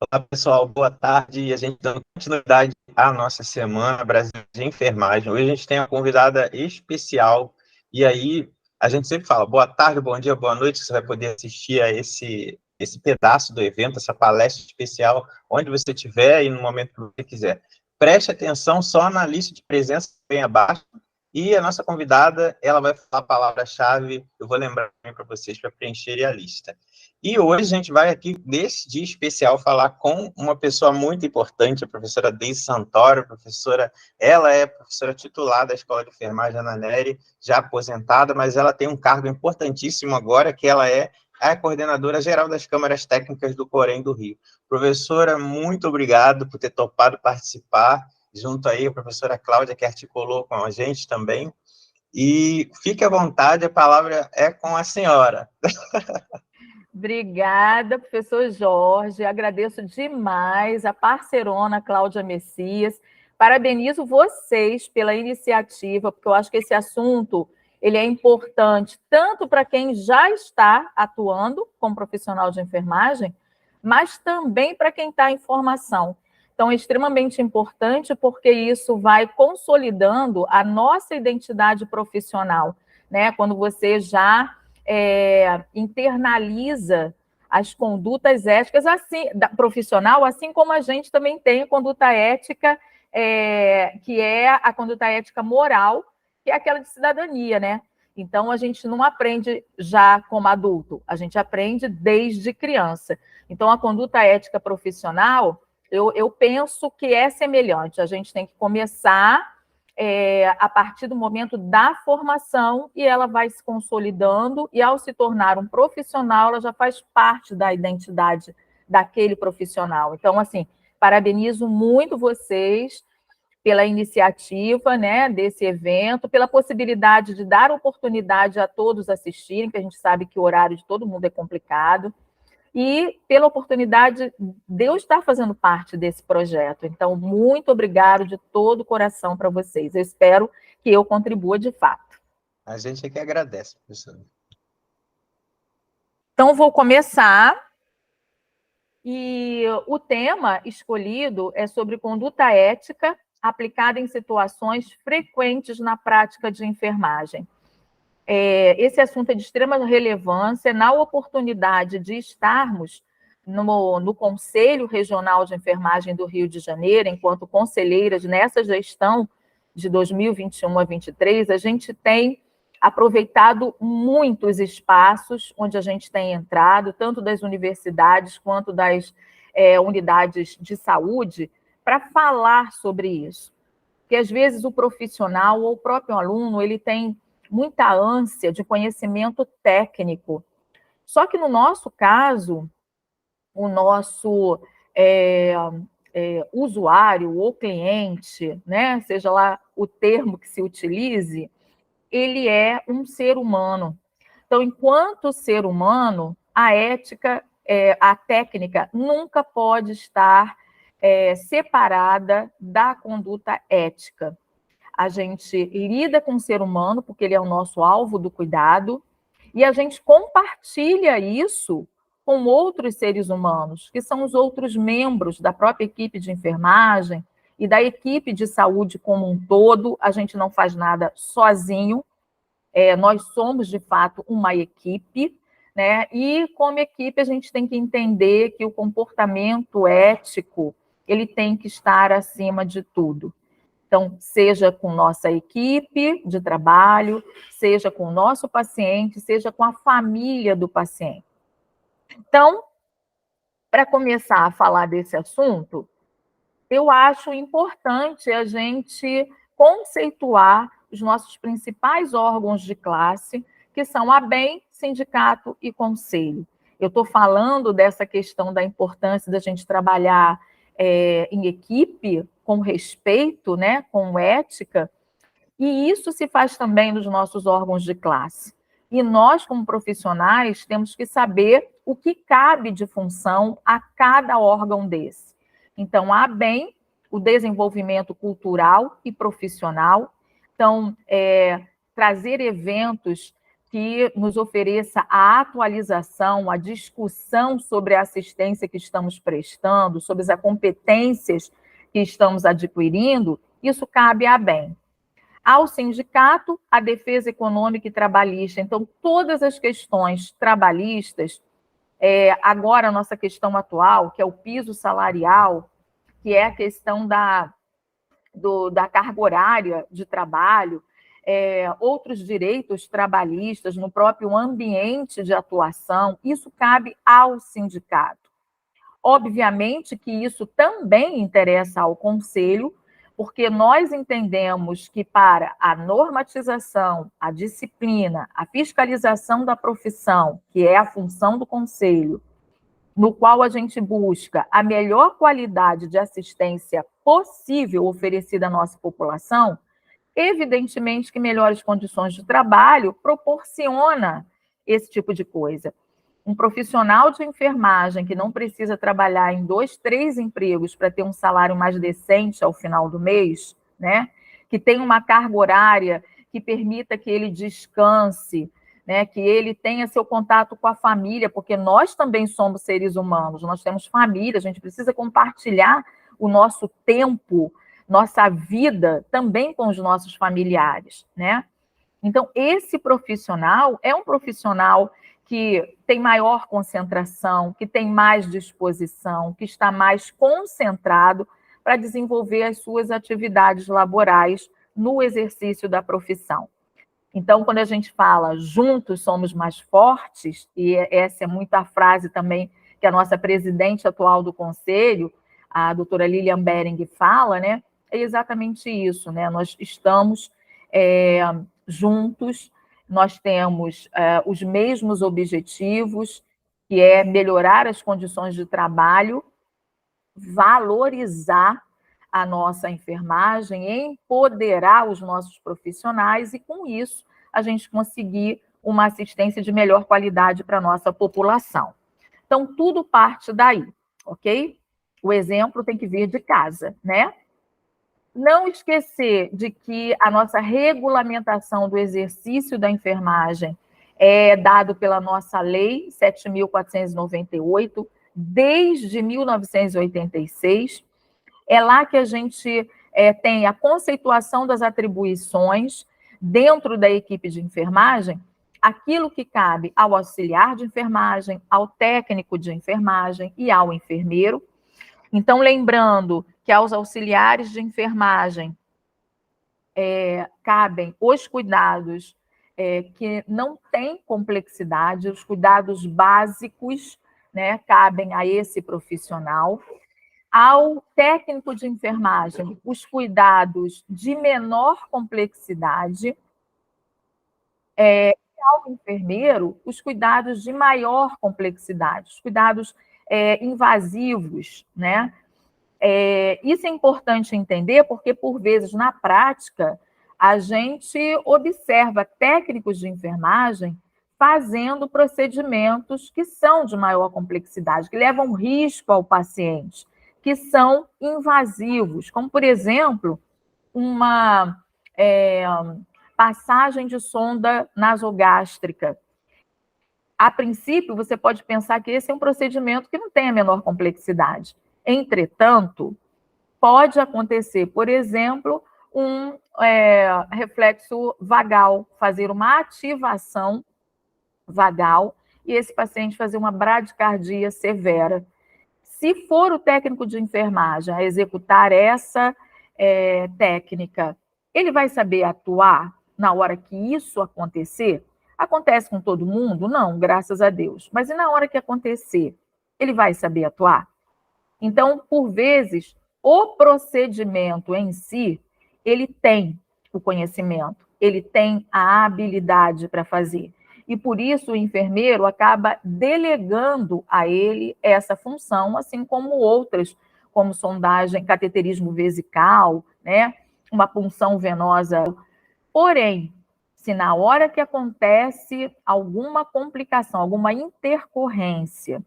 Olá, pessoal, boa tarde. E a gente dando continuidade à nossa Semana Brasileira de Enfermagem. Hoje a gente tem uma convidada especial. E aí, a gente sempre fala boa tarde, bom dia, boa noite. Você vai poder assistir a esse pedaço do evento, essa palestra especial, onde você estiver e no momento que você quiser. Preste atenção só na lista de presença que vem abaixo. E a nossa convidada, ela vai falar a palavra-chave. Eu vou lembrar para vocês para preencherem a lista. E hoje a gente vai aqui, nesse dia especial, falar com uma pessoa muito importante, a professora Deise Santoro, ela é professora titular da Escola de Enfermagem Ana Nery, já aposentada, mas ela tem um cargo importantíssimo agora, que ela é a coordenadora geral das câmaras técnicas do Corém do Rio. Professora, muito obrigado por ter topado participar, junto aí a professora Cláudia, que articulou com a gente também, e fique à vontade, a palavra é com a senhora. Obrigada, professor Jorge. Agradeço demais a parceirona Cláudia Messias. Parabenizo vocês pela iniciativa, porque eu acho que esse assunto ele é importante tanto para quem já está atuando como profissional de enfermagem, mas também para quem está em formação. Então, é extremamente importante porque isso vai consolidando a nossa identidade profissional, né? Quando você já internaliza as condutas éticas assim, profissional, assim como a gente também tem a conduta ética, que é a conduta ética moral, que é aquela de cidadania, né? Então, a gente não aprende já como adulto, a gente aprende desde criança. Então, a conduta ética profissional, eu penso que é semelhante. A gente tem que começar a partir do momento da formação e ela vai se consolidando e ao se tornar um profissional, ela já faz parte da identidade daquele profissional. Então, assim, parabenizo muito vocês pela iniciativa, né, desse evento, pela possibilidade de dar oportunidade a todos assistirem, que a gente sabe que o horário de todo mundo é complicado, e pela oportunidade de eu estar fazendo parte desse projeto. Então, muito obrigado de todo o coração para vocês. Eu espero que eu contribua de fato. A gente é que agradece, professora. Então, vou começar. E o tema escolhido é sobre conduta ética aplicada em situações frequentes na prática de enfermagem. Esse assunto é de extrema relevância. Na oportunidade de estarmos no Conselho Regional de Enfermagem do Rio de Janeiro, enquanto conselheiras nessa gestão de 2021 a 2023, a gente tem aproveitado muitos espaços onde a gente tem entrado, tanto das universidades quanto das unidades de saúde, para falar sobre isso. Porque, às vezes, o profissional ou o próprio aluno, ele tem muita ânsia de conhecimento técnico. Só que, no nosso caso, o nosso usuário ou cliente, né, seja lá o termo que se utilize, ele é um ser humano. Então, enquanto ser humano, a ética, a técnica nunca pode estar separada da conduta ética. A gente lida com o ser humano, porque ele é o nosso alvo do cuidado, e a gente compartilha isso com outros seres humanos, que são os outros membros da própria equipe de enfermagem e da equipe de saúde como um todo. A gente não faz nada sozinho, nós somos, de fato, uma equipe, né? E, como equipe, a gente tem que entender que o comportamento ético ele tem que estar acima de tudo. Então, seja com nossa equipe de trabalho, seja com o nosso paciente, seja com a família do paciente. Então, para começar a falar desse assunto, eu acho importante a gente conceituar os nossos principais órgãos de classe, que são a ABEM, sindicato e conselho. Eu estou falando dessa questão da importância da gente trabalhar em equipe, com respeito, né, com ética, e isso se faz também nos nossos órgãos de classe. E nós, como profissionais, temos que saber o que cabe de função a cada órgão desse. Então, há bem o desenvolvimento cultural e profissional. Então, trazer eventos que nos ofereça a atualização, a discussão sobre a assistência que estamos prestando, sobre as competências que estamos adquirindo, isso cabe à ABEM. Ao sindicato, a defesa econômica e trabalhista. Então, todas as questões trabalhistas, agora a nossa questão atual, que é o piso salarial, que é a questão da carga horária de trabalho, outros direitos trabalhistas no próprio ambiente de atuação, isso cabe ao sindicato. Obviamente que isso também interessa ao conselho, porque nós entendemos que para a normatização, a disciplina, a fiscalização da profissão, que é a função do conselho, no qual a gente busca a melhor qualidade de assistência possível oferecida à nossa população, evidentemente que melhores condições de trabalho proporciona esse tipo de coisa. Um profissional de enfermagem que não precisa trabalhar em 2, 3 empregos para ter um salário mais decente ao final do mês, né? Que tem uma carga horária que permita que ele descanse, né? Que ele tenha seu contato com a família, porque nós também somos seres humanos, nós temos família, a gente precisa compartilhar o nosso tempo, nossa vida também com os nossos familiares, né? Então, esse profissional é um profissional que tem maior concentração, que tem mais disposição, que está mais concentrado para desenvolver as suas atividades laborais no exercício da profissão. Então, quando a gente fala juntos somos mais fortes, e essa é muito a frase também que a nossa presidente atual do Conselho, a doutora Lilian Bering, fala, né? É exatamente isso, né? Nós estamos juntos, nós temos os mesmos objetivos, que é melhorar as condições de trabalho, valorizar a nossa enfermagem, empoderar os nossos profissionais e, com isso, a gente conseguir uma assistência de melhor qualidade para a nossa população. Então, tudo parte daí, ok? O exemplo tem que vir de casa, né? Não esquecer de que a nossa regulamentação do exercício da enfermagem é dado pela nossa lei 7.498, desde 1986. É lá que a gente tem a conceituação das atribuições dentro da equipe de enfermagem, aquilo que cabe ao auxiliar de enfermagem, ao técnico de enfermagem e ao enfermeiro. Então, lembrando que aos auxiliares de enfermagem cabem os cuidados que não têm complexidade, os cuidados básicos, né, cabem a esse profissional. Ao técnico de enfermagem, os cuidados de menor complexidade, e ao enfermeiro, os cuidados de maior complexidade, os cuidados invasivos, né? Isso é importante entender, porque, por vezes, na prática, a gente observa técnicos de enfermagem fazendo procedimentos que são de maior complexidade, que levam risco ao paciente, que são invasivos, como, por exemplo, uma passagem de sonda nasogástrica. A princípio, você pode pensar que esse é um procedimento que não tem a menor complexidade. Entretanto, pode acontecer, por exemplo, um reflexo vagal, fazer uma ativação vagal e esse paciente fazer uma bradicardia severa. Se for o técnico de enfermagem a executar essa técnica, ele vai saber atuar na hora que isso acontecer? Acontece com todo mundo? Não, graças a Deus. Mas e na hora que acontecer, ele vai saber atuar? Então, por vezes, o procedimento em si, ele tem o conhecimento, ele tem a habilidade para fazer. E por isso o enfermeiro acaba delegando a ele essa função, assim como outras, como sondagem, cateterismo vesical, né? Uma punção venosa. Porém, se na hora que acontece alguma complicação, alguma intercorrência,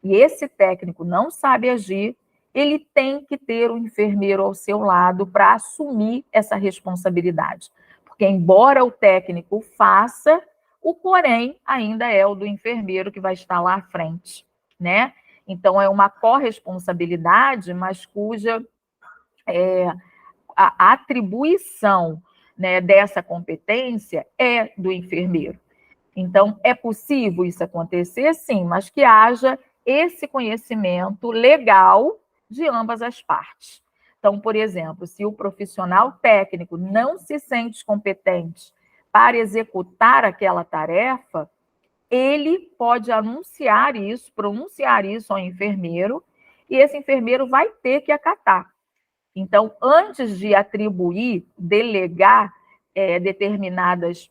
e esse técnico não sabe agir, ele tem que ter um enfermeiro ao seu lado para assumir essa responsabilidade. Porque, embora o técnico faça, O porém ainda é o do enfermeiro que vai estar lá à frente, né? Então, é uma corresponsabilidade, mas cuja a atribuição, né, dessa competência é do enfermeiro. Então, é possível isso acontecer? Sim, mas que haja esse conhecimento legal de ambas as partes. Então, por exemplo, se o profissional técnico não se sente competente para executar aquela tarefa, ele pode anunciar isso, pronunciar isso ao enfermeiro, e esse enfermeiro vai ter que acatar. Então, antes de atribuir, delegar determinadas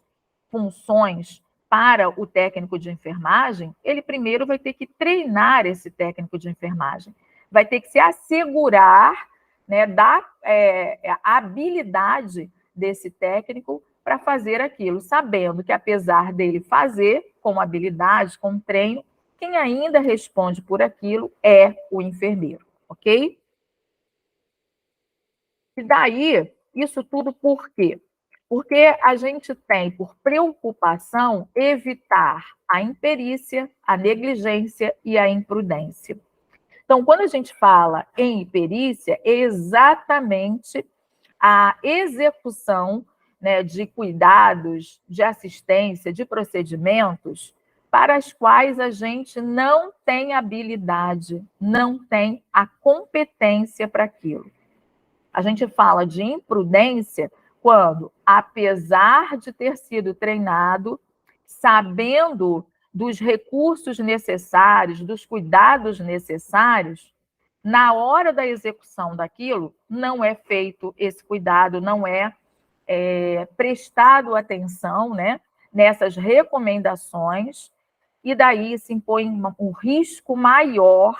funções para o técnico de enfermagem, ele primeiro vai ter que treinar esse técnico de enfermagem, vai ter que se assegurar, né, da habilidade desse técnico para fazer aquilo, sabendo que, apesar dele fazer com habilidade, com treino, quem ainda responde por aquilo é o enfermeiro, ok? E daí, isso tudo por quê? Porque a gente tem, por preocupação, evitar a imperícia, a negligência e a imprudência. Então, quando a gente fala em imperícia, é exatamente a execução, né, de cuidados, de assistência, de procedimentos para os quais a gente não tem habilidade, não tem a competência para aquilo. A gente fala de imprudência quando, apesar de ter sido treinado, sabendo dos recursos necessários, dos cuidados necessários, na hora da execução daquilo, não é feito esse cuidado, não é prestado atenção, né, nessas recomendações, e daí se impõe um risco maior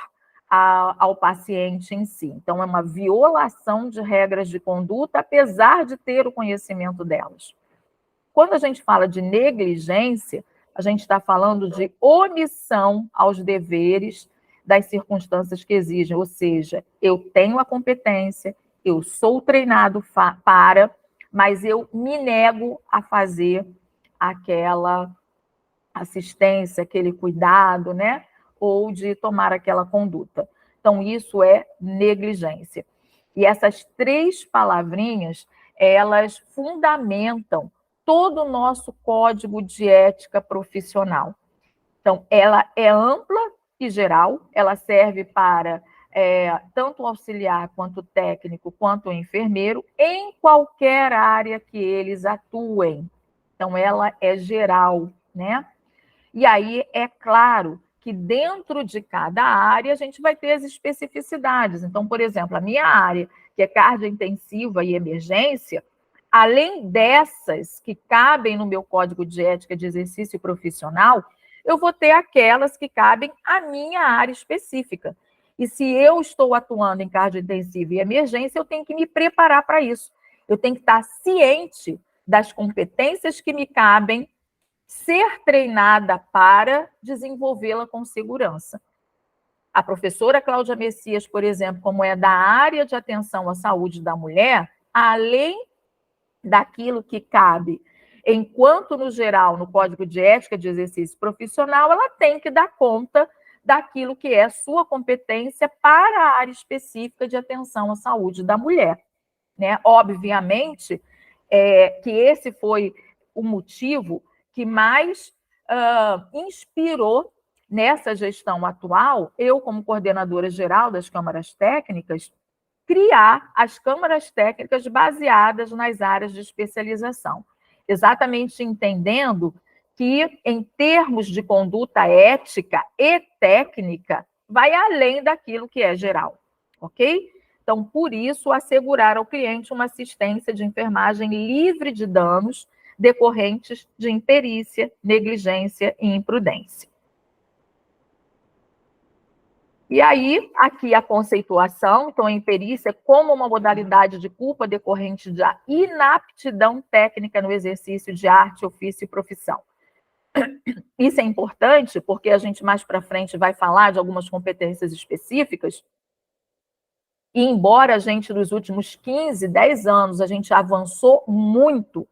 ao paciente em si. Então, é uma violação de regras de conduta, apesar de ter o conhecimento delas. Quando a gente fala de negligência, a gente está falando de omissão aos deveres das circunstâncias que exigem, ou seja, eu tenho a competência, eu sou treinado mas eu me nego a fazer aquela assistência, aquele cuidado, né? Ou de tomar aquela conduta. Então, isso é negligência. E essas 3 palavrinhas, elas fundamentam todo o nosso código de ética profissional. Então, ela é ampla e geral, ela serve para tanto o auxiliar, quanto o técnico, quanto o enfermeiro, em qualquer área que eles atuem. Então, ela é geral, né? E aí, é claro que dentro de cada área a gente vai ter as especificidades. Então, por exemplo, a minha área, que é cardiointensiva e emergência, além dessas que cabem no meu código de ética de exercício profissional, eu vou ter aquelas que cabem à minha área específica. E se eu estou atuando em cardiointensiva e emergência, eu tenho que me preparar para isso. Eu tenho que estar ciente das competências que me cabem, ser treinada para desenvolvê-la com segurança. A professora Cláudia Messias, por exemplo, como é da área de atenção à saúde da mulher, além daquilo que cabe, enquanto no geral, no Código de Ética de Exercício Profissional, ela tem que dar conta daquilo que é sua competência para a área específica de atenção à saúde da mulher, né? Obviamente, que esse foi o motivo que mais inspirou nessa gestão atual, eu, como coordenadora geral das câmaras técnicas, criar as câmaras técnicas baseadas nas áreas de especialização, exatamente entendendo que, em termos de conduta ética e técnica, vai além daquilo que é geral, ok? Então, por isso, assegurar ao cliente uma assistência de enfermagem livre de danos decorrentes de imperícia, negligência e imprudência. E aí, aqui a conceituação, então, a imperícia como uma modalidade de culpa decorrente da inaptidão técnica no exercício de arte, ofício e profissão. Isso é importante porque a gente mais para frente vai falar de algumas competências específicas, e embora a gente, nos últimos 15, 10 anos, a gente avançou muito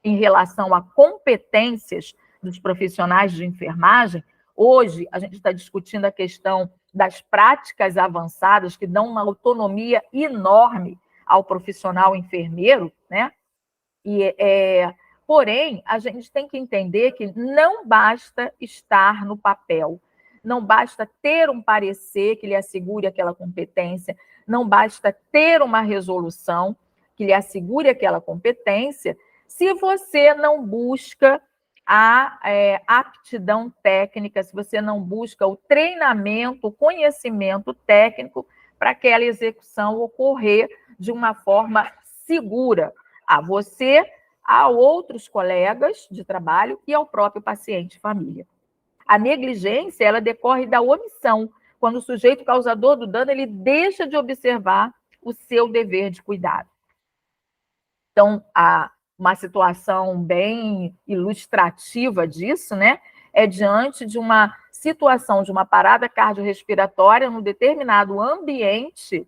em relação a competências dos profissionais de enfermagem, hoje a gente está discutindo a questão das práticas avançadas, que dão uma autonomia enorme ao profissional enfermeiro, né? Porém, a gente tem que entender que não basta estar no papel, não basta ter um parecer que lhe assegure aquela competência, não basta ter uma resolução que lhe assegure aquela competência, se você não busca a aptidão técnica, se você não busca o treinamento, o conhecimento técnico para aquela execução ocorrer de uma forma segura a você, a outros colegas de trabalho e ao próprio paciente e família. A negligência, ela decorre da omissão, quando o sujeito causador do dano ele deixa de observar o seu dever de cuidado. Então, uma situação bem ilustrativa disso, né, é diante de uma situação de uma parada cardiorrespiratória num determinado ambiente,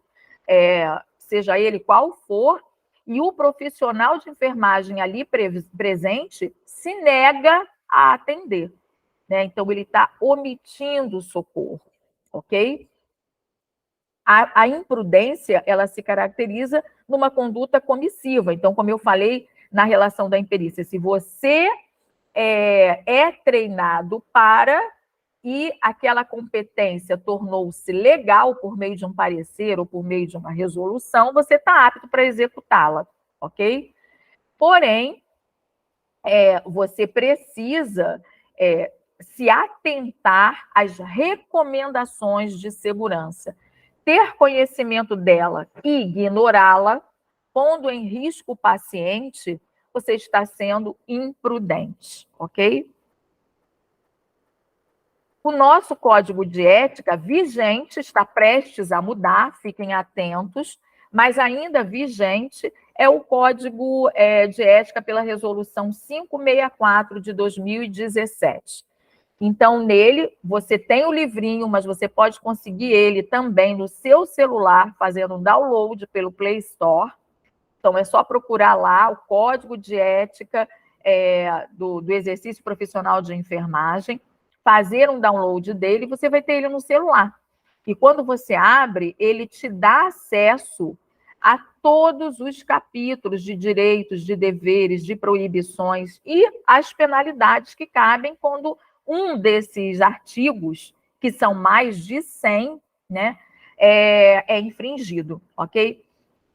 seja ele qual for, e o profissional de enfermagem ali presente se nega a atender, né? Então, ele está omitindo o socorro, ok? A imprudência, ela se caracteriza numa conduta comissiva. Então, como eu falei na relação da imperícia, se você é treinado para e aquela competência tornou-se legal por meio de um parecer ou por meio de uma resolução, você está apto para executá-la, ok? Porém, você precisa se atentar às recomendações de segurança, ter conhecimento dela e ignorá-la, pondo em risco o paciente, você está sendo imprudente, ok? O nosso código de ética vigente está prestes a mudar, fiquem atentos, mas ainda vigente é o Código de Ética pela Resolução 564 de 2017. Então, nele, você tem o livrinho, mas você pode conseguir ele também no seu celular, fazendo um download pelo Play Store. Então, é só procurar lá o Código de Ética do Exercício Profissional de Enfermagem, fazer um download dele, você vai ter ele no celular. E quando você abre, ele te dá acesso a todos os capítulos de direitos, de deveres, de proibições e as penalidades que cabem quando um desses artigos, que são mais de 100, né, é infringido, ok?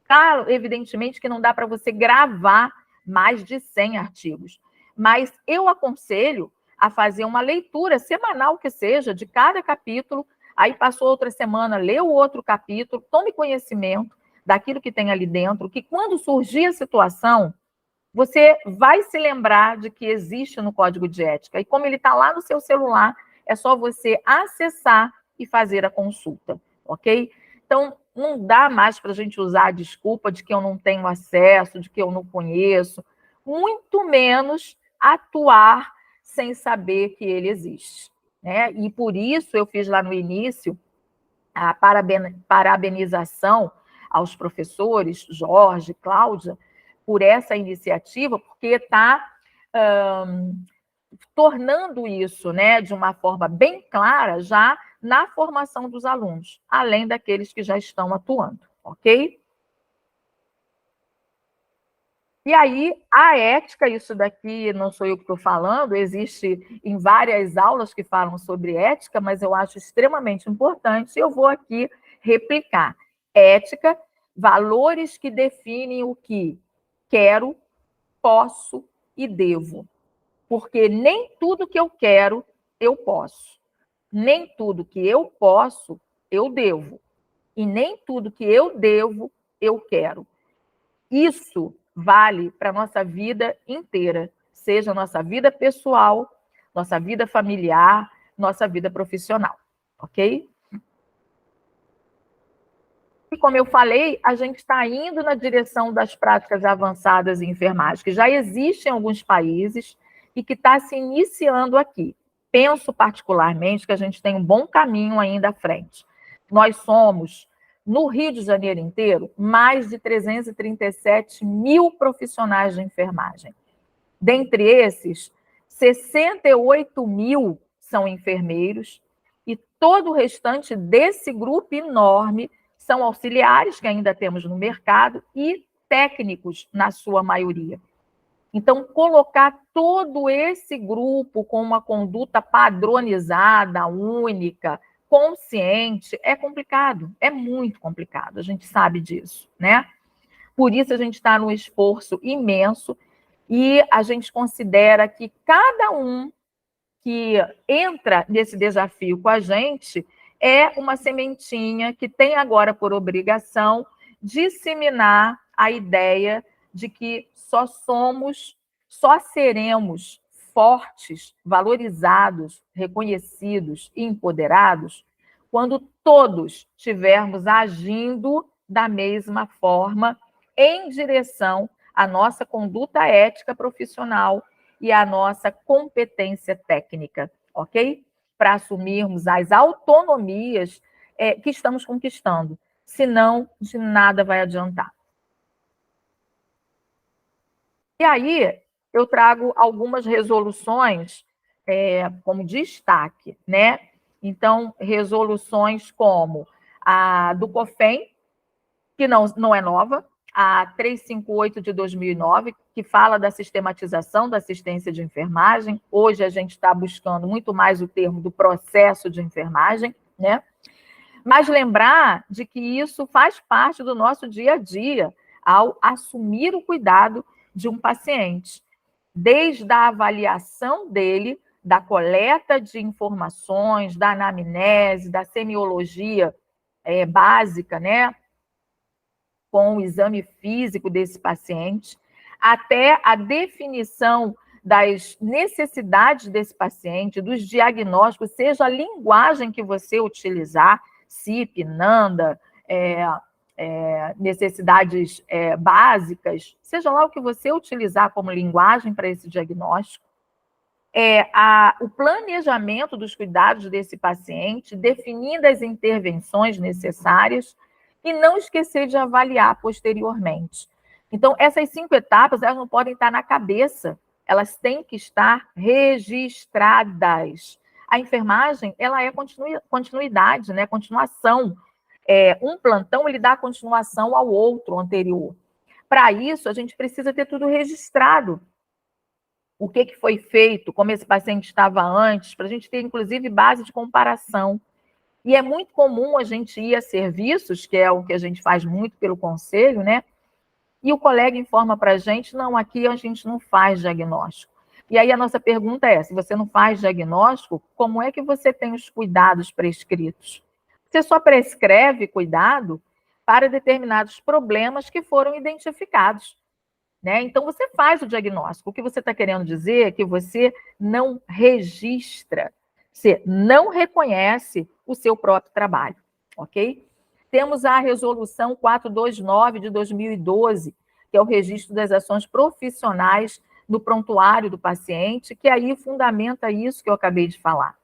Claro, evidentemente que não dá para você gravar mais de 100 artigos, mas eu aconselho a fazer uma leitura semanal que seja de cada capítulo, aí passou outra semana, lê o outro capítulo, tome conhecimento daquilo que tem ali dentro, que quando surgir a situação, você vai se lembrar de que existe no Código de Ética. E como ele está lá no seu celular, é só você acessar e fazer a consulta, ok? Então, não dá mais para a gente usar a desculpa de que eu não tenho acesso, de que eu não conheço, muito menos atuar sem saber que ele existe, né? E por isso eu fiz lá no início a parabenização aos professores, Jorge, Cláudia, por essa iniciativa, porque está tornando isso, né, de uma forma bem clara já na formação dos alunos, além daqueles que já estão atuando, ok? E aí, a ética, isso daqui não sou eu que estou falando, existe em várias aulas que falam sobre ética, mas eu acho extremamente importante, e eu vou aqui replicar. Ética, valores que definem o que quero, posso e devo. Porque nem tudo que eu quero, eu posso. Nem tudo que eu posso, eu devo. E nem tudo que eu devo, eu quero. Isso vale para a nossa vida inteira, seja nossa vida pessoal, nossa vida familiar, nossa vida profissional, ok? E como eu falei, a gente está indo na direção das práticas avançadas em enfermagem, que já existem em alguns países e que está se iniciando aqui. Penso particularmente que a gente tem um bom caminho ainda à frente. Nós somos, no Rio de Janeiro inteiro, mais de 337 mil profissionais de enfermagem. Dentre esses, 68 mil são enfermeiros e todo o restante desse grupo enorme são auxiliares, que ainda temos no mercado, e técnicos, na sua maioria. Então, colocar todo esse grupo com uma conduta padronizada, única, consciente, é complicado, é muito complicado, a gente sabe disso, né? Por isso, a gente está num esforço imenso e a gente considera que cada um que entra nesse desafio com a gente é uma sementinha que tem agora por obrigação disseminar a ideia de que só seremos fortes, valorizados, reconhecidos e empoderados quando todos estivermos agindo da mesma forma em direção à nossa conduta ética profissional e à nossa competência técnica, ok? Para assumirmos as autonomias que estamos conquistando. Senão, de nada vai adiantar. E aí, eu trago algumas resoluções como destaque, né? Então, resoluções como a do COFEM, que não é nova, a 358 de 2009, que fala da sistematização da assistência de enfermagem. Hoje a gente está buscando muito mais o termo do processo de enfermagem, né? Mas lembrar de que isso faz parte do nosso dia a dia ao assumir o cuidado de um paciente, desde a avaliação dele, da coleta de informações, da anamnese, da semiologia básica, né? Com o exame físico desse paciente, até a definição das necessidades desse paciente, dos diagnósticos, seja a linguagem que você utilizar, CIP, NANDA, necessidades básicas, seja lá o que você utilizar como linguagem para esse diagnóstico, o planejamento dos cuidados desse paciente, definindo as intervenções necessárias, e não esquecer de avaliar posteriormente. Então, essas 5 etapas, elas não podem estar na cabeça, elas têm que estar registradas. A enfermagem, ela é continuidade, né? Continuação. Um plantão, ele dá continuação ao outro anterior. Para isso, a gente precisa ter tudo registrado. O que foi feito, como esse paciente estava antes, para a gente ter, inclusive, base de comparação. E é muito comum a gente ir a serviços, que é o que a gente faz muito pelo conselho, né? E o colega informa para a gente, não, aqui a gente não faz diagnóstico. E aí a nossa pergunta é, se você não faz diagnóstico, como é que você tem os cuidados prescritos? Você só prescreve cuidado para determinados problemas que foram identificados, né? Então, você faz o diagnóstico. O que você está querendo dizer é que você não registra, você não reconhece o seu próprio trabalho, ok? Temos a resolução 429 de 2012, que é o registro das ações profissionais no prontuário do paciente, que aí fundamenta isso que eu acabei de falar.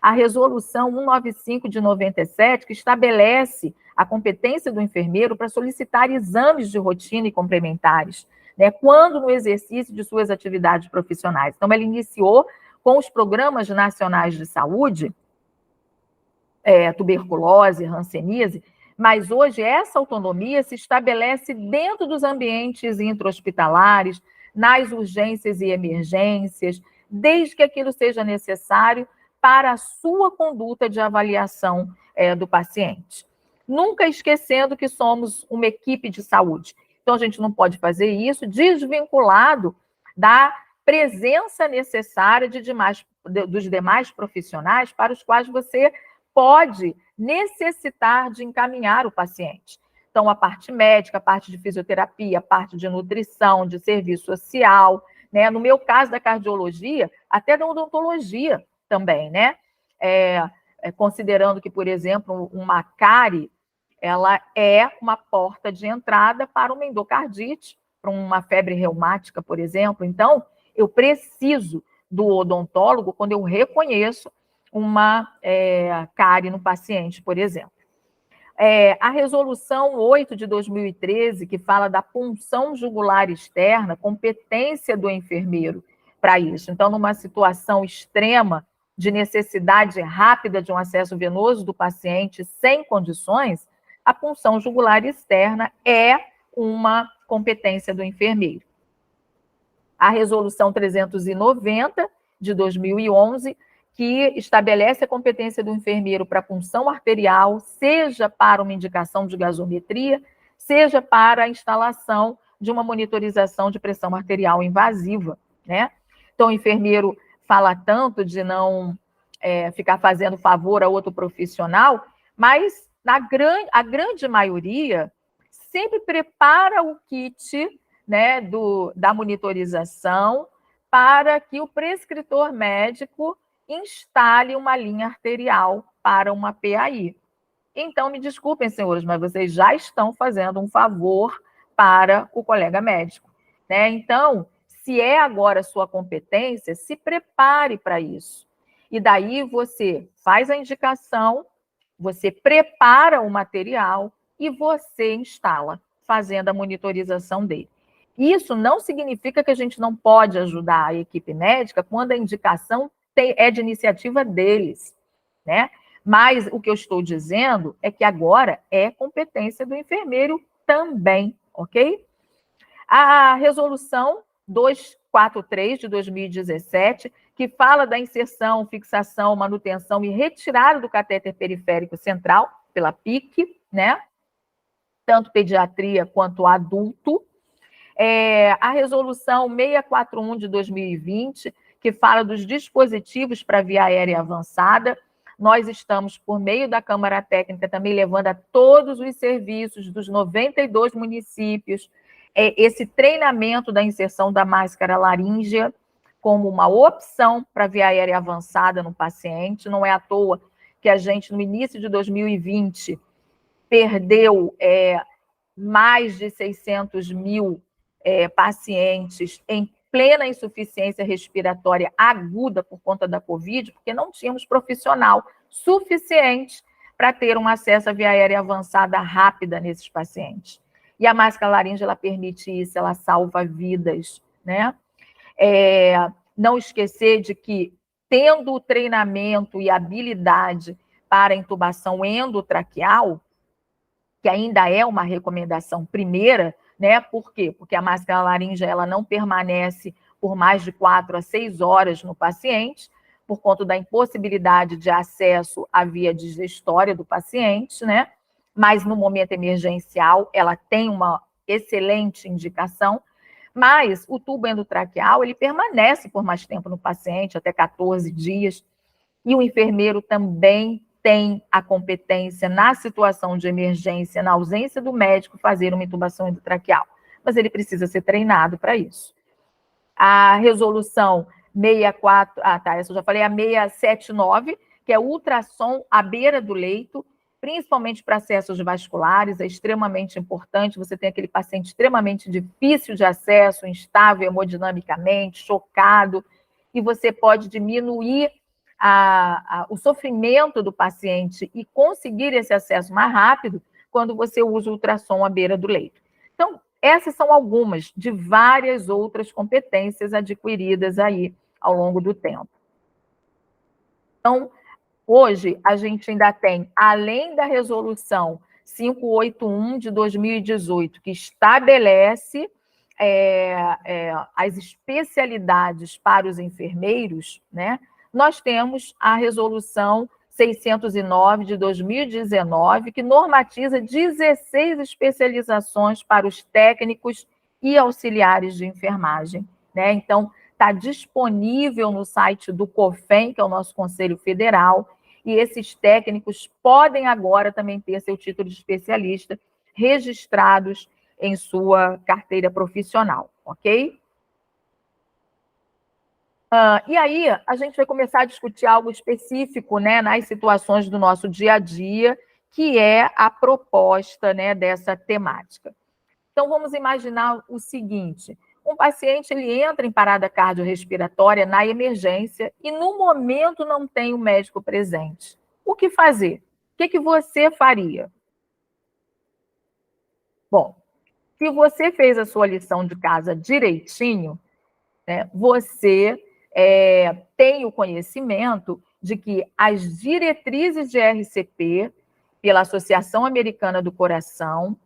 A resolução 195 de 97, que estabelece a competência do enfermeiro para solicitar exames de rotina e complementares, né, quando no exercício de suas atividades profissionais. Então, ela iniciou com os programas nacionais de saúde, tuberculose, hanseníase, mas hoje essa autonomia se estabelece dentro dos ambientes intra-hospitalares, nas urgências e emergências, desde que aquilo seja necessário para a sua conduta de avaliação do paciente. Nunca esquecendo que somos uma equipe de saúde. Então, a gente não pode fazer isso desvinculado da presença necessária dos demais profissionais para os quais você pode necessitar de encaminhar o paciente. Então, a parte médica, a parte de fisioterapia, a parte de nutrição, de serviço social, né? No meu caso da cardiologia, até da odontologia também, né? Considerando que, por exemplo, uma cárie, ela é uma porta de entrada para uma endocardite, para uma febre reumática, por exemplo. Então, eu preciso do odontólogo quando eu reconheço uma cárie no paciente, por exemplo. A resolução 8 de 2013, que fala da punção jugular externa, competência do enfermeiro para isso. Então, numa situação extrema de necessidade rápida de um acesso venoso do paciente sem condições, a punção jugular externa é uma competência do enfermeiro. A Resolução 390, de 2011, que estabelece a competência do enfermeiro para punção arterial, seja para uma indicação de gasometria, seja para a instalação de uma monitorização de pressão arterial invasiva, né? Então, o enfermeiro fala tanto de não ficar fazendo favor a outro profissional, mas a grande maioria sempre prepara o kit, né, da monitorização para que o prescritor médico instale uma linha arterial para uma PAI. Então, me desculpem, senhores, mas vocês já estão fazendo um favor para o colega médico, né? Então, se é agora sua competência, se prepare para isso. E daí você faz a indicação, você prepara o material e você instala, fazendo a monitorização dele. Isso não significa que a gente não pode ajudar a equipe médica quando a indicação é de iniciativa deles, né? Mas o que eu estou dizendo é que agora é competência do enfermeiro também, ok? A resolução 243 de 2017, que fala da inserção, fixação, manutenção e retirada do catéter periférico central pela PIC, né? Tanto pediatria quanto adulto. A resolução 641 de 2020, que fala dos dispositivos para via aérea avançada. Nós estamos, por meio da Câmara Técnica, também levando a todos os serviços dos 92 municípios esse treinamento da inserção da máscara laríngea como uma opção para via aérea avançada no paciente. Não é à toa que a gente, no início de 2020, perdeu mais de 600 mil pacientes em plena insuficiência respiratória aguda por conta da Covid, porque não tínhamos profissional suficiente para ter um acesso à via aérea avançada rápida nesses pacientes. E a máscara laríngea, ela permite isso, ela salva vidas, né? Não esquecer de que, tendo o treinamento e habilidade para intubação endotraqueal, que ainda é uma recomendação primeira, né? Por quê? Porque a máscara laríngea ela não permanece por mais de 4 a 6 horas no paciente, por conta da impossibilidade de acesso à via digestória do paciente, né? Mas no momento emergencial ela tem uma excelente indicação, mas o tubo endotraqueal ele permanece por mais tempo no paciente, até 14 dias, e o enfermeiro também tem a competência na situação de emergência, na ausência do médico, fazer uma intubação endotraqueal. Mas ele precisa ser treinado para isso. A resolução 64, essa eu já falei, a 679, que é ultrassom à beira do leito, principalmente para acessos vasculares, é extremamente importante. Você tem aquele paciente extremamente difícil de acesso, instável hemodinamicamente, chocado, e você pode diminuir o sofrimento do paciente e conseguir esse acesso mais rápido quando você usa o ultrassom à beira do leito. Então, essas são algumas de várias outras competências adquiridas aí ao longo do tempo. Então, hoje, a gente ainda tem, além da resolução 581 de 2018, que estabelece as especialidades para os enfermeiros, né? Nós temos a resolução 609 de 2019, que normatiza 16 especializações para os técnicos e auxiliares de enfermagem, né? Então, está disponível no site do COFEM, que é o nosso Conselho Federal, e esses técnicos podem agora também ter seu título de especialista registrados em sua carteira profissional, ok? E aí, a gente vai começar a discutir algo específico, né, nas situações do nosso dia a dia, que é a proposta, né, dessa temática. Então, vamos imaginar o seguinte: um paciente ele entra em parada cardiorrespiratória na emergência e, no momento, não tem o médico presente. O que fazer? O que você faria? Bom, se você fez a sua lição de casa direitinho, né, você tem o conhecimento de que as diretrizes de RCP, pela Associação Americana do Coração,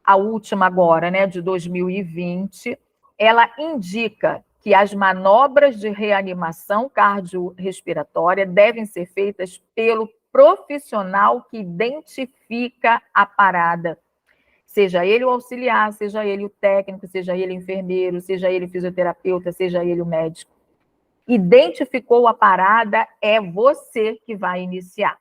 a última agora, né, de 2020, ela indica que as manobras de reanimação cardiorrespiratória devem ser feitas pelo profissional que identifica a parada, seja ele o auxiliar, seja ele o técnico, seja ele o enfermeiro, seja ele o fisioterapeuta, seja ele o médico. Identificou a parada, é você que vai iniciar.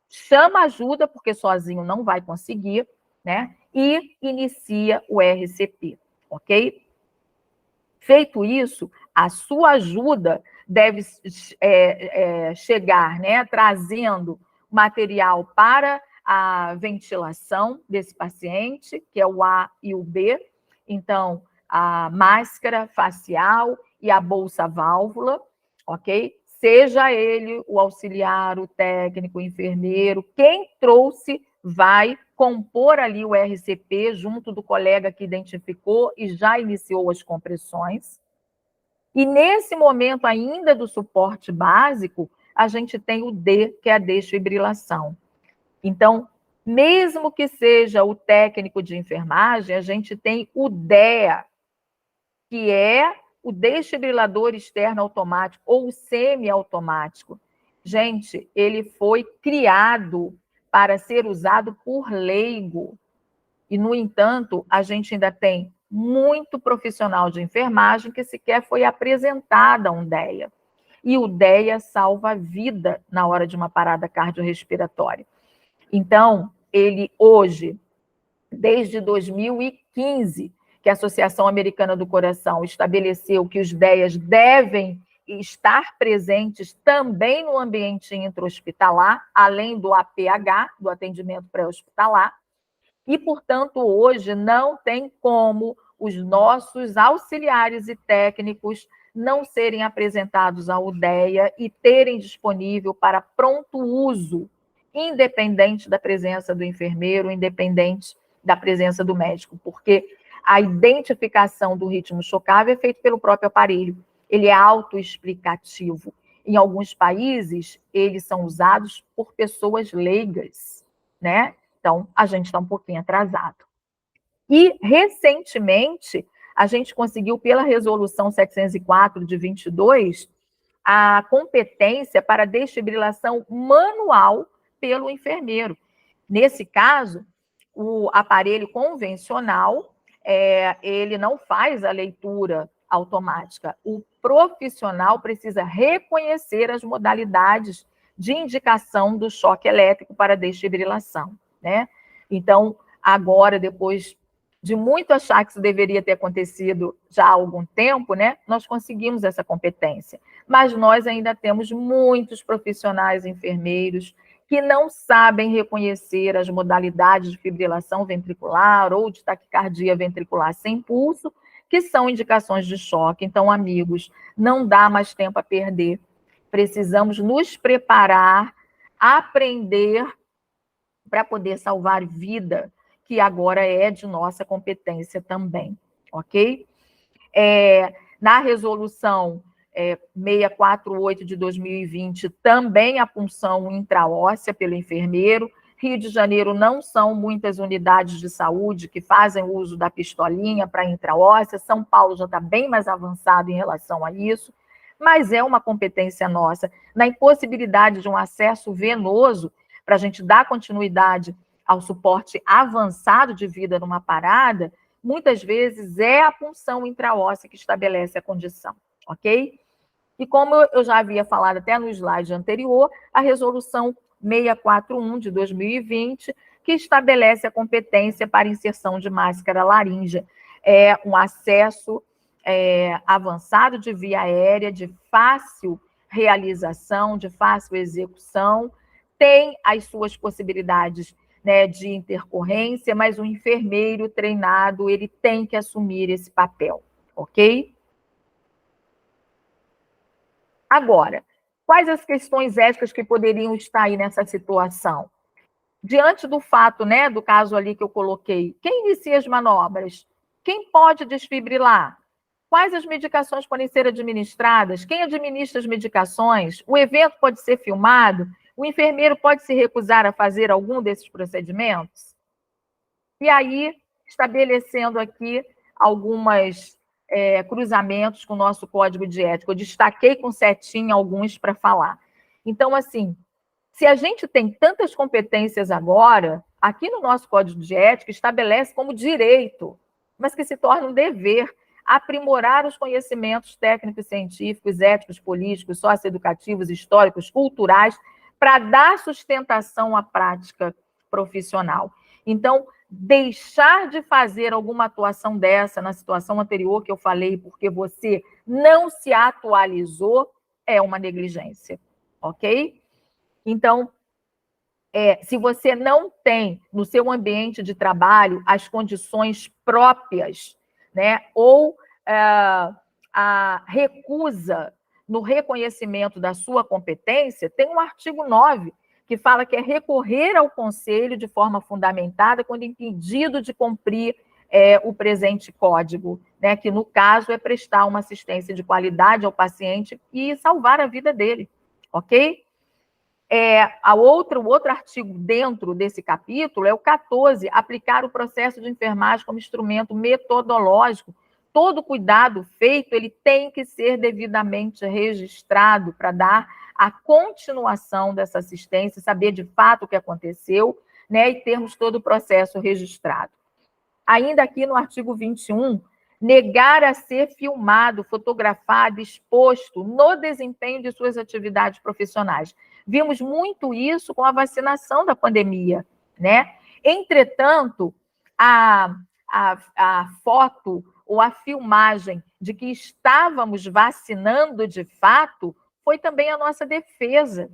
Chama ajuda, porque sozinho não vai conseguir, né? E inicia o RCP, ok? Feito isso, a sua ajuda deve chegar, né, trazendo material para a ventilação desse paciente, que é o A e o B. Então, a máscara facial e a bolsa válvula, ok? Seja ele o auxiliar, o técnico, o enfermeiro, quem trouxe vai compor ali o RCP junto do colega que identificou e já iniciou as compressões. E nesse momento ainda do suporte básico, a gente tem o D, que é a desfibrilação. Então, mesmo que seja o técnico de enfermagem, a gente tem o DEA, que é o desfibrilador externo automático ou semiautomático. Gente, ele foi criado para ser usado por leigo. E, no entanto, a gente ainda tem muito profissional de enfermagem que sequer foi apresentada a um DEA. E o DEA salva a vida na hora de uma parada cardiorrespiratória. Então, ele hoje, desde 2015, que a Associação Americana do Coração estabeleceu que os DEAs devem estar presentes também no ambiente intra-hospitalar, além do APH, do atendimento pré-hospitalar, e, portanto, hoje não tem como os nossos auxiliares e técnicos não serem apresentados à UDEA e terem disponível para pronto uso, independente da presença do enfermeiro, independente da presença do médico, porque a identificação do ritmo chocável é feita pelo próprio aparelho, ele é autoexplicativo. Em alguns países, eles são usados por pessoas leigas, né? Então, a gente está um pouquinho atrasado. E, recentemente, a gente conseguiu, pela Resolução 704 de 22, a competência para desfibrilação manual pelo enfermeiro. Nesse caso, o aparelho convencional, ele não faz a leitura automática. O profissional precisa reconhecer as modalidades de indicação do choque elétrico para desfibrilação, né? Então, agora, depois de muito achar que isso deveria ter acontecido já há algum tempo, né, nós conseguimos essa competência. Mas nós ainda temos muitos profissionais enfermeiros que não sabem reconhecer as modalidades de fibrilação ventricular ou de taquicardia ventricular sem pulso, que são indicações de choque. Então, amigos, não dá mais tempo a perder. Precisamos nos preparar, aprender para poder salvar vida, que agora é de nossa competência também, ok? Na resolução 648 de 2020, também a punção intraóssea pelo enfermeiro. Rio de Janeiro não são muitas unidades de saúde que fazem uso da pistolinha para intraóssea. São Paulo já está bem mais avançado em relação a isso, mas é uma competência nossa. Na impossibilidade de um acesso venoso, para a gente dar continuidade ao suporte avançado de vida numa parada, muitas vezes é a punção intraóssea que estabelece a condição, ok? E como eu já havia falado até no slide anterior, a resolução 641 de 2020, que estabelece a competência para inserção de máscara laríngea. É um acesso avançado de via aérea, de fácil realização, de fácil execução, tem as suas possibilidades, né, de intercorrência, mas o enfermeiro treinado, ele tem que assumir esse papel, ok? Agora, quais as questões éticas que poderiam estar aí nessa situação? Diante do fato, né, do caso ali que eu coloquei, quem inicia as manobras? Quem pode desfibrilar? Quais as medicações podem ser administradas? Quem administra as medicações? O evento pode ser filmado? O enfermeiro pode se recusar a fazer algum desses procedimentos? E aí, estabelecendo aqui algumas cruzamentos com o nosso código de ética. Eu destaquei com setinha alguns para falar. Então, assim, se a gente tem tantas competências agora, aqui no nosso código de ética estabelece como direito, mas que se torna um dever, aprimorar os conhecimentos técnicos, científicos, éticos, políticos, socioeducativos, históricos, culturais, para dar sustentação à prática profissional. Então, deixar de fazer alguma atuação dessa na situação anterior que eu falei, porque você não se atualizou, é uma negligência, ok? Então, se você não tem no seu ambiente de trabalho as condições próprias, né, ou a recusa no reconhecimento da sua competência, tem um artigo 9 que fala que é recorrer ao conselho de forma fundamentada quando impedido de cumprir o presente código, né, que no caso é prestar uma assistência de qualidade ao paciente e salvar a vida dele, ok? O outro artigo dentro desse capítulo é o 14, aplicar o processo de enfermagem como instrumento metodológico. Todo cuidado feito, ele tem que ser devidamente registrado para dar a continuação dessa assistência, saber de fato o que aconteceu, né, e termos todo o processo registrado. Ainda aqui no artigo 21, negar a ser filmado, fotografado, exposto no desempenho de suas atividades profissionais. Vimos muito isso com a vacinação da pandemia, né? Entretanto, a foto ou a filmagem de que estávamos vacinando de fato foi também a nossa defesa,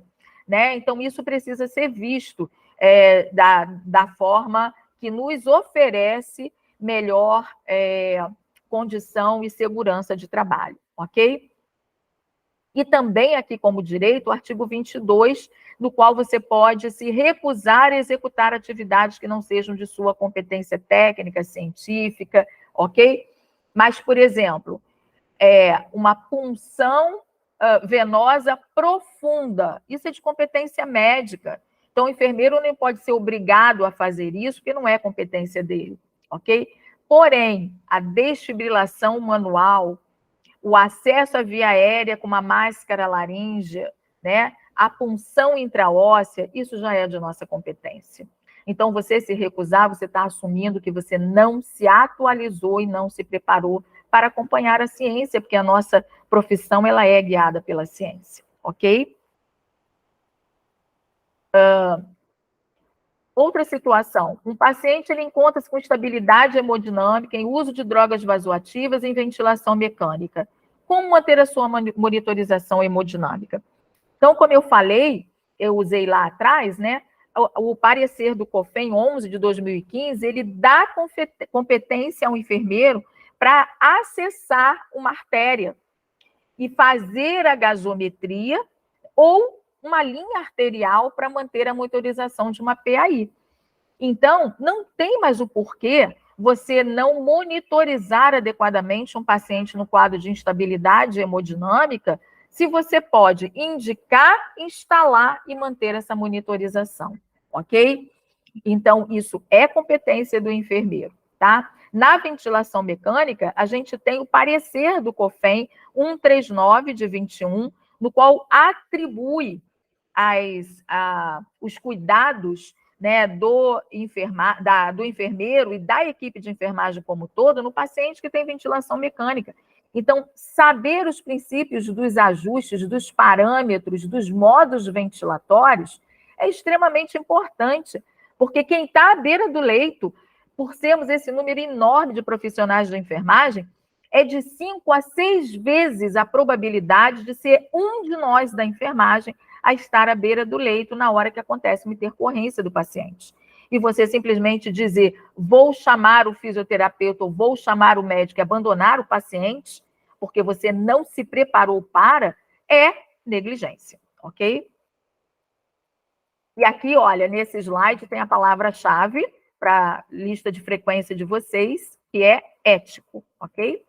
né? Então, isso precisa ser visto da forma que nos oferece melhor condição e segurança de trabalho, ok? E também aqui como direito, o artigo 22, no qual você pode se recusar a executar atividades que não sejam de sua competência técnica, científica, ok? Mas, por exemplo, uma punção venosa profunda, isso é de competência médica. Então, o enfermeiro nem pode ser obrigado a fazer isso, porque não é competência dele, ok? Porém, a desfibrilação manual, o acesso à via aérea com uma máscara laríngea, né? A punção intraóssea, isso já é de nossa competência. Então, você se recusar, você está assumindo que você não se atualizou e não se preparou para acompanhar a ciência, porque a nossa profissão ela é guiada pela ciência, ok? Outra situação, um paciente ele encontra-se com estabilidade hemodinâmica em uso de drogas vasoativas em ventilação mecânica. Como manter a sua monitorização hemodinâmica? Então, como eu falei, eu usei lá atrás, né? O parecer do COFEN 11 de 2015, ele dá competência ao enfermeiro para acessar uma artéria e fazer a gasometria ou uma linha arterial para manter a monitorização de uma PAI. Então, não tem mais o porquê você não monitorizar adequadamente um paciente no quadro de instabilidade hemodinâmica, se você pode indicar, instalar e manter essa monitorização, ok? Então, isso é competência do enfermeiro, tá? Na ventilação mecânica, a gente tem o parecer do COFEN 139 de 21, no qual atribui os cuidados, né, do enfermeiro e da equipe de enfermagem como todo no paciente que tem ventilação mecânica. Então, saber os princípios dos ajustes, dos parâmetros, dos modos ventilatórios é extremamente importante, porque quem está à beira do leito, por sermos esse número enorme de profissionais da enfermagem, é de 5 a 6 vezes a probabilidade de ser um de nós da enfermagem a estar à beira do leito na hora que acontece uma intercorrência do paciente. E você simplesmente dizer, vou chamar o fisioterapeuta ou vou chamar o médico e abandonar o paciente, porque você não se preparou para, é negligência, ok? E aqui, olha, nesse slide tem a palavra-chave para a lista de frequência de vocês, que é ético, ok?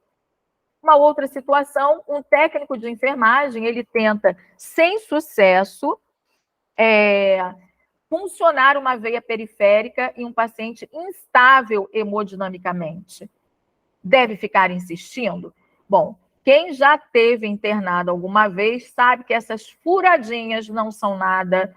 Uma outra situação, um técnico de enfermagem, ele tenta, sem sucesso, funcionar uma veia periférica em um paciente instável hemodinamicamente. Deve ficar insistindo? Bom, quem já teve internado alguma vez sabe que essas furadinhas não são nada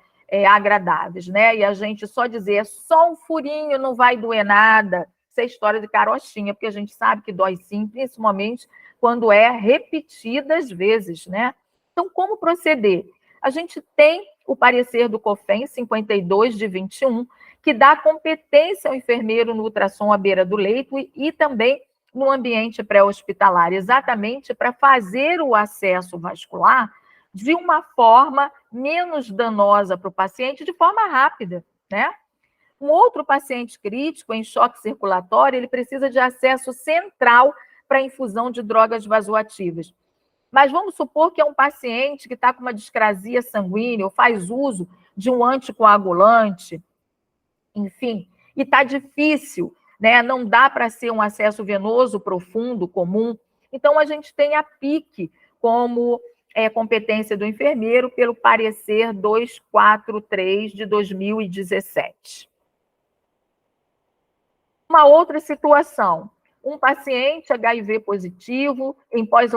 agradáveis, né? E a gente só dizer, é só um furinho, não vai doer nada. Isso é história de carochinha, porque a gente sabe que dói sim, principalmente quando é repetidas vezes, né? Então, como proceder? A gente tem o parecer do COFEN 52 de 21, que dá competência ao enfermeiro no ultrassom à beira do leito e também no ambiente pré-hospitalar, exatamente para fazer o acesso vascular de uma forma menos danosa para o paciente, de forma rápida, né? Um outro paciente crítico em choque circulatório, ele precisa de acesso central para infusão de drogas vasoativas. Mas vamos supor que é um paciente que está com uma discrasia sanguínea ou faz uso de um anticoagulante, enfim, e está difícil, né? Não dá para ser um acesso venoso profundo, comum. Então, a gente tem a PIC como competência do enfermeiro pelo parecer 243 de 2017. Uma outra situação, um paciente HIV positivo, em pós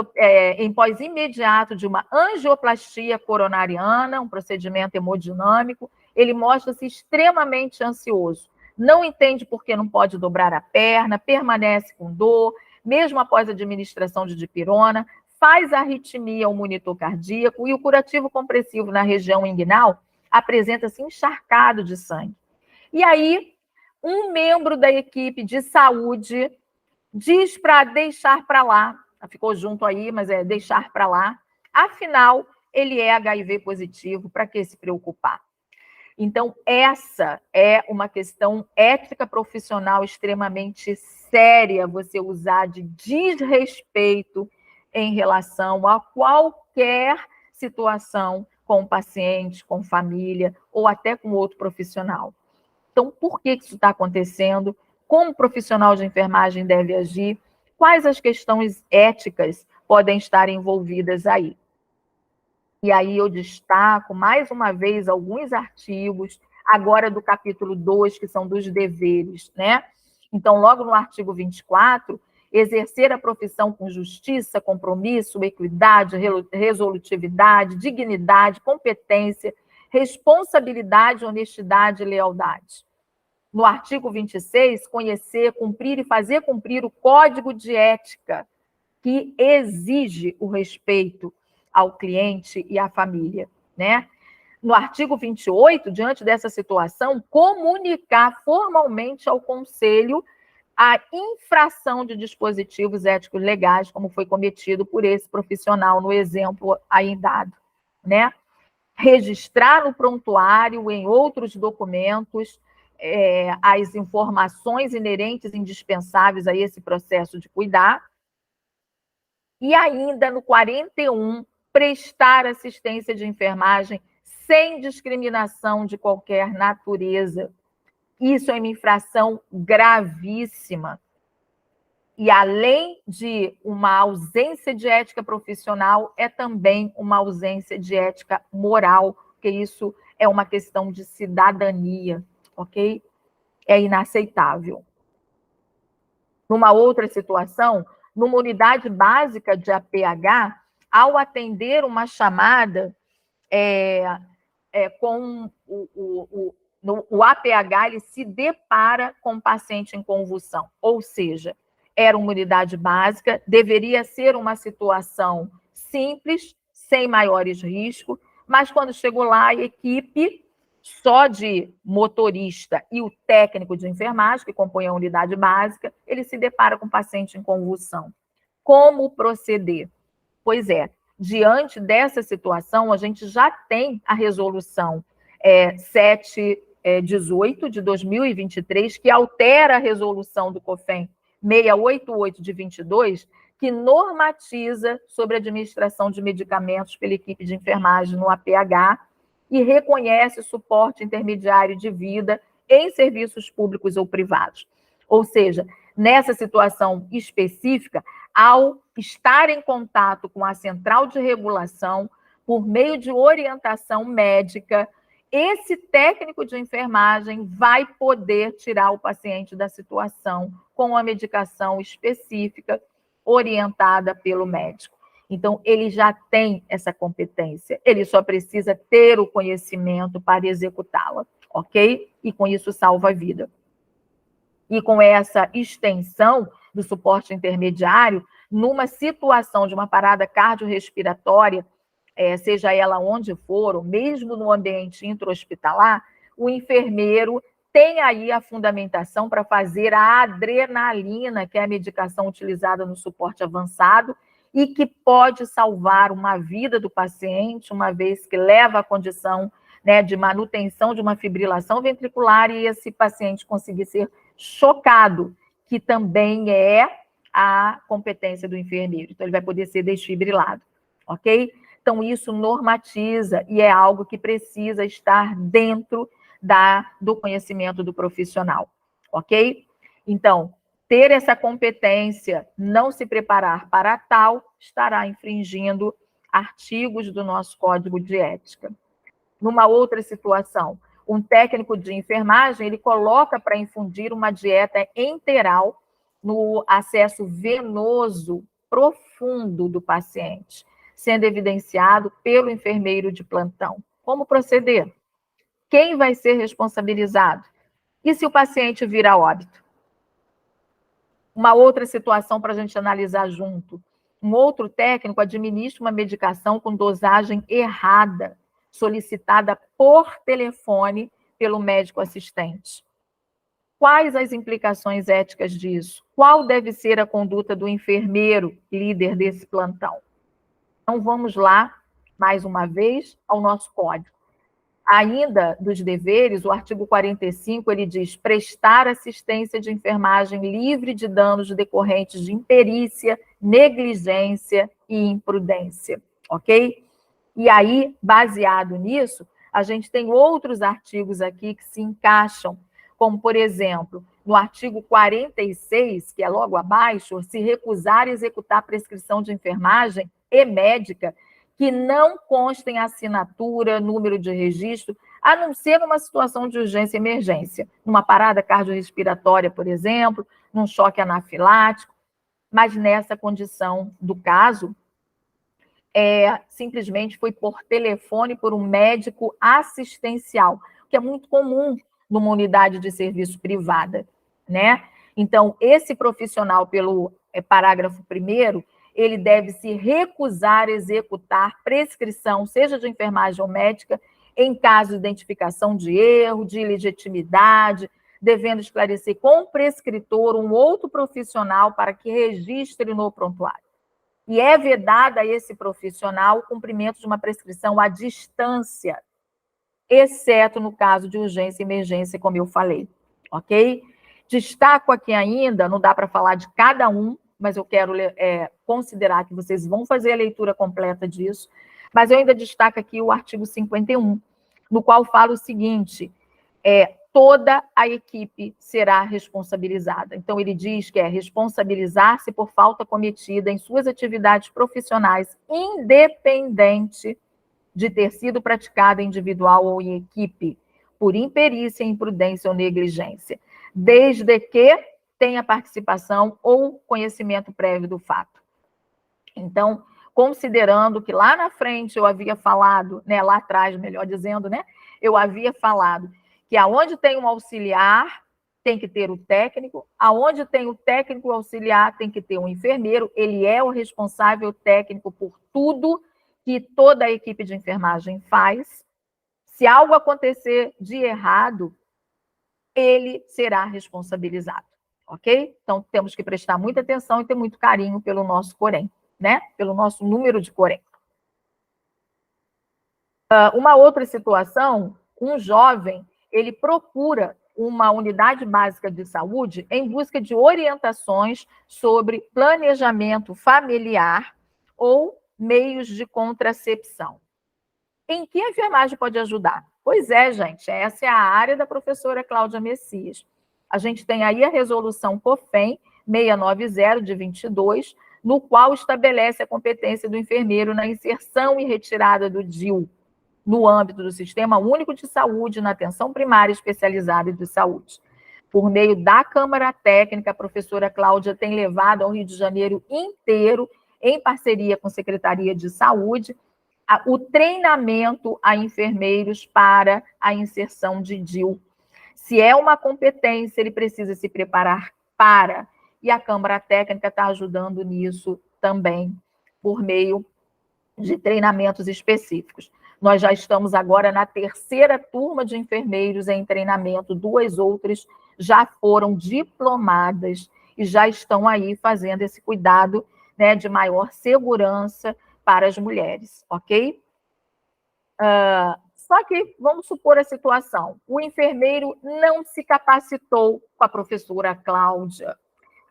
imediato de uma angioplastia coronariana, um procedimento hemodinâmico, ele mostra-se extremamente ansioso, não entende por que não pode dobrar a perna, permanece com dor, mesmo após a administração de dipirona, faz arritmia ao monitor cardíaco e o curativo compressivo na região inguinal apresenta-se encharcado de sangue. E aí, um membro da equipe de saúde diz para deixar para lá, ficou junto aí, mas é deixar para lá, afinal, ele é HIV positivo, para que se preocupar? Então, essa é uma questão ética profissional extremamente séria, você usar de desrespeito em relação a qualquer situação com o paciente, com família, ou até com outro profissional. Então, por que isso está acontecendo? Como o profissional de enfermagem deve agir? Quais as questões éticas podem estar envolvidas aí? E aí eu destaco, mais uma vez, alguns artigos, agora do capítulo 2, que são dos deveres, né? Então, logo no artigo 24, exercer a profissão com justiça, compromisso, equidade, resolutividade, dignidade, competência, responsabilidade, honestidade e lealdade. No artigo 26, conhecer, cumprir e fazer cumprir o código de ética, que exige o respeito ao cliente e à família, né? No artigo 28, diante dessa situação, comunicar formalmente ao Conselho a infração de dispositivos éticos legais, como foi cometido por esse profissional no exemplo aí dado, né? Registrar no prontuário, em outros documentos, as informações inerentes indispensáveis a esse processo de cuidar. E ainda no 41, prestar assistência de enfermagem sem discriminação de qualquer natureza. Isso é uma infração gravíssima. E além de uma ausência de ética profissional, é também uma ausência de ética moral, porque isso é uma questão de cidadania, ok? É inaceitável. Numa outra situação, numa unidade básica de APH, ao atender uma chamada com o APH, ele se depara com o paciente em convulsão, ou seja, era uma unidade básica, deveria ser uma situação simples, sem maiores riscos, mas quando chegou lá, a equipe só de motorista e o técnico de enfermagem, que compõe a unidade básica, ele se depara com o paciente em convulsão. Como proceder? Pois é, diante dessa situação, a gente já tem a resolução 718 de 2023, que altera a resolução do COFEN 688 de 22, que normatiza sobre a administração de medicamentos pela equipe de enfermagem no APH e reconhece o suporte intermediário de vida em serviços públicos ou privados. Ou seja, nessa situação específica, ao estar em contato com a central de regulação por meio de orientação médica, esse técnico de enfermagem vai poder tirar o paciente da situação com a medicação específica orientada pelo médico. Então, ele já tem essa competência, ele só precisa ter o conhecimento para executá-la, ok? E com isso salva a vida. E com essa extensão do suporte intermediário, numa situação de uma parada cardiorrespiratória, seja ela onde for, ou mesmo no ambiente intra-hospitalar, o enfermeiro tem aí a fundamentação para fazer a adrenalina, que é a medicação utilizada no suporte avançado, e que pode salvar uma vida do paciente, uma vez que leva à condição, né, de manutenção de uma fibrilação ventricular e esse paciente conseguir ser chocado, que também é a competência do enfermeiro. Então, ele vai poder ser desfibrilado, ok? Então, isso normatiza e é algo que precisa estar dentro do conhecimento do profissional, ok? Então, ter essa competência, não se preparar para tal, estará infringindo artigos do nosso Código de Ética. Numa outra situação, um técnico de enfermagem, ele coloca para infundir uma dieta enteral no acesso venoso profundo do paciente, sendo evidenciado pelo enfermeiro de plantão. Como proceder? Quem vai ser responsabilizado? E se o paciente vir a óbito? Uma outra situação para a gente analisar junto. Um outro técnico administra uma medicação com dosagem errada, solicitada por telefone pelo médico assistente. Quais as implicações éticas disso? Qual deve ser a conduta do enfermeiro líder desse plantão? Então, vamos lá, mais uma vez, ao nosso código. Ainda dos deveres, o artigo 45, ele diz prestar assistência de enfermagem livre de danos decorrentes de imperícia, negligência e imprudência, ok? E aí, baseado nisso, a gente tem outros artigos aqui que se encaixam, como, por exemplo, no artigo 46, que é logo abaixo, se recusar a executar prescrição de enfermagem e médica que não constem assinatura, número de registro, a não ser numa situação de urgência e emergência, numa parada cardiorrespiratória, por exemplo, num choque anafilático, mas nessa condição do caso, simplesmente foi por telefone por um médico assistencial, que é muito comum numa unidade de serviço privada, né? Então, esse profissional, pelo parágrafo 1º, ele deve se recusar a executar prescrição, seja de enfermagem ou médica, em caso de identificação de erro, de ilegitimidade, devendo esclarecer com o prescritor um outro profissional para que registre no prontuário. E é vedado a esse profissional o cumprimento de uma prescrição à distância, exceto no caso de urgência e emergência, como eu falei, ok? Destaco aqui ainda, não dá para falar de cada um, mas eu quero considerar que vocês vão fazer a leitura completa disso, mas eu ainda destaco aqui o artigo 51, no qual fala o seguinte, toda a equipe será responsabilizada. Então, ele diz que é responsabilizar-se por falta cometida em suas atividades profissionais, independente de ter sido praticada individual ou em equipe, por imperícia, imprudência ou negligência, desde que tenha participação ou conhecimento prévio do fato. Então, considerando que lá na frente eu havia falado, né, lá atrás, melhor dizendo, né, eu havia falado que aonde tem um auxiliar, tem que ter o técnico, aonde tem o técnico auxiliar, tem que ter um enfermeiro, ele é o responsável técnico por tudo que toda a equipe de enfermagem faz. Se algo acontecer de errado, ele será responsabilizado. Ok? Então, temos que prestar muita atenção e ter muito carinho pelo nosso Corém, né? Pelo nosso número de Corém. Uma outra situação, um jovem, ele procura uma unidade básica de saúde em busca de orientações sobre planejamento familiar ou meios de contracepção. Em que a enfermagem pode ajudar? Pois é, gente, essa é a área da professora Cláudia Messias. A gente tem aí a resolução COFEM 690 de 22, no qual estabelece a competência do enfermeiro na inserção e retirada do DIU no âmbito do Sistema Único de Saúde, na atenção primária especializada de saúde. Por meio da Câmara Técnica, a professora Cláudia tem levado ao Rio de Janeiro inteiro, em parceria com a Secretaria de Saúde, o treinamento a enfermeiros para a inserção de DIU. Se é uma competência, ele precisa se preparar para, e a Câmara Técnica está ajudando nisso também, por meio de treinamentos específicos. Nós já estamos agora na terceira turma de enfermeiros em treinamento, 2 outras já foram diplomadas e já estão aí fazendo esse cuidado, né, de maior segurança para as mulheres, ok? Só que, vamos supor a situação, o enfermeiro não se capacitou com a professora Cláudia,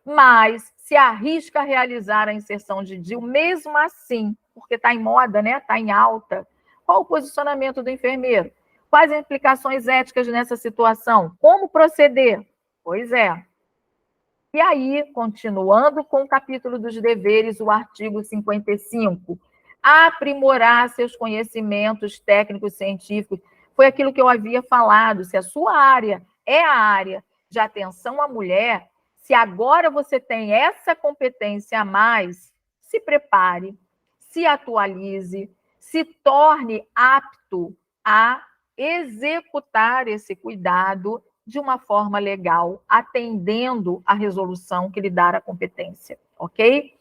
mas se arrisca a realizar a inserção de DIU, mesmo assim, porque está em moda, né? Está em alta. Qual o posicionamento do enfermeiro? Quais as implicações éticas nessa situação? Como proceder? Pois é. E aí, continuando com o capítulo dos deveres, o artigo 55, aprimorar seus conhecimentos técnicos científicos. Foi aquilo que eu havia falado, se a sua área é a área de atenção à mulher, se agora você tem essa competência a mais, se prepare, se atualize, se torne apto a executar esse cuidado de uma forma legal, atendendo à resolução que lhe dá a competência, ok?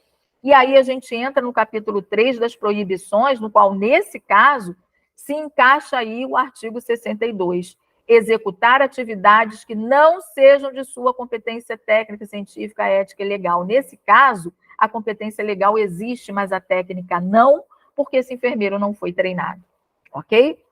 E aí a gente entra no capítulo 3 das proibições, no qual, nesse caso, se encaixa aí o artigo 62, executar atividades que não sejam de sua competência técnica, científica, ética e legal. Nesse caso, a competência legal existe, mas a técnica não, porque esse enfermeiro não foi treinado, ok?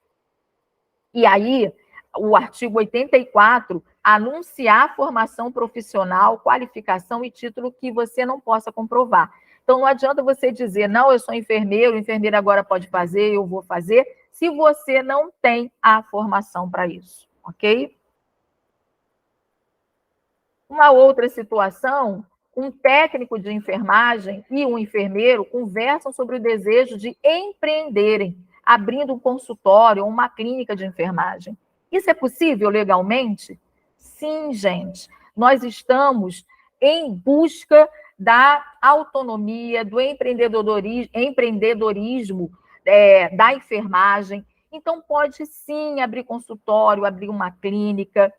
E aí, o artigo 84, anunciar formação profissional, qualificação e título que você não possa comprovar. Então, não adianta você dizer, não, eu sou enfermeiro, o enfermeiro agora pode fazer, eu vou fazer, se você não tem a formação para isso, ok? Uma outra situação, um técnico de enfermagem e um enfermeiro conversam sobre o desejo de empreenderem, abrindo um consultório ou uma clínica de enfermagem. Isso é possível legalmente? Sim, gente. Nós estamos em busca da autonomia, do empreendedorismo da enfermagem. Então, pode sim abrir consultório, abrir uma clínica.